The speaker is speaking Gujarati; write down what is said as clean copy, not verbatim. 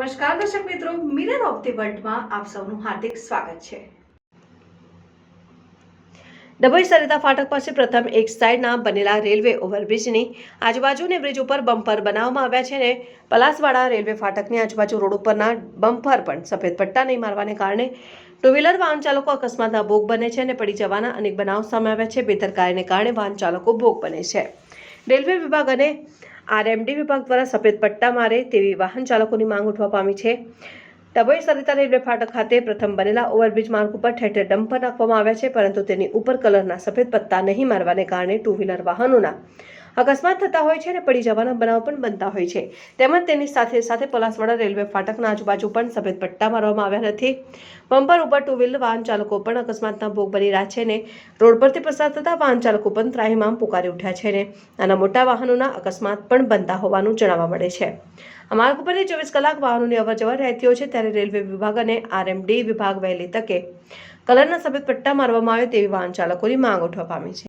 નમસ્કાર દર્શક મિત્રો, મિરર ઓફ ધી વર્લ્ડમાં આપ સૌનું હાર્દિક સ્વાગત છે। ડભોઈ સરિતા ફાટક પાસે પ્રથમ એક સાઈડના બનેલા રેલવે ઓવરબ્રિજની આજુબાજુની બ્રિજ ઉપર બમ્પર બનાવવામાં આવ્યા છે ને પલાસવાડા રેલવે ફાટકની આજુબાજુ રોડ ઉપરના બમ્પર પણ સફેદ પટ્ટા નહીં મારવાને કારણે ટુ વ્હીલર વાહન ચાલકો અકસ્માતના ભોગ બને છે અને પડી જવાના અનેક બનાવ સામે આવ્યા છે। બેદરકારીને કારણે વાહન ચાલકો ભોગ બને છે। રેલવે વિભાગ અને આરએમડી વિભાગ દ્વારા સફેદ પટ્ટા મારે તેવી વાહન ચાલકોની માંગ ઉઠવા પામી છે। ડભોઈ સરિતા રેલવે ફાટક ખાતે પ્રથમ બનેલા ઓવરબ્રિજ માર્ગ ઉપર ઠેર ઠેર ડમ્પર નાખવામાં આવ્યા છે, પરંતુ તેની ઉપર કલરના સફેદ પટ્ટા નહીં મારવાને કારણે ટુ વ્હીલર વાહનોના અકસ્માત થતા હોય છે અને પડી જવાના બનાવ પણ બનતા હોય છે। તેમજ તેની સાથે સાથે પલાસવાડા રેલવે ફાટકના આજુબાજુ પણ સફેદ પટ્ટા મારવામાં આવ્યા નથી। બમ્પર ઉપર ટુ વ્હીલર વાહન ચાલકો પણ અકસ્માતના ભોગ બની રહ્યા છે ને રોડ પરથી પસાર થતા વાહન ચાલકો પણ ત્રાહિમામ પુકારી ઉઠ્યા છે ને નાના મોટા વાહનોના અકસ્માત પણ બનતા હોવાનું જાણવા મળે છે। આ માર્ગ ઉપરની 24 કલાક વાહનોની અવરજવર રહેતી હોય છે, ત્યારે રેલવે વિભાગ અને આરએમડી વિભાગ વહેલી તકે કલરના સફેદ પટ્ટા મારવામાં આવે તેવી વાહન ચાલકોની માંગ ઉઠવા પામી છે।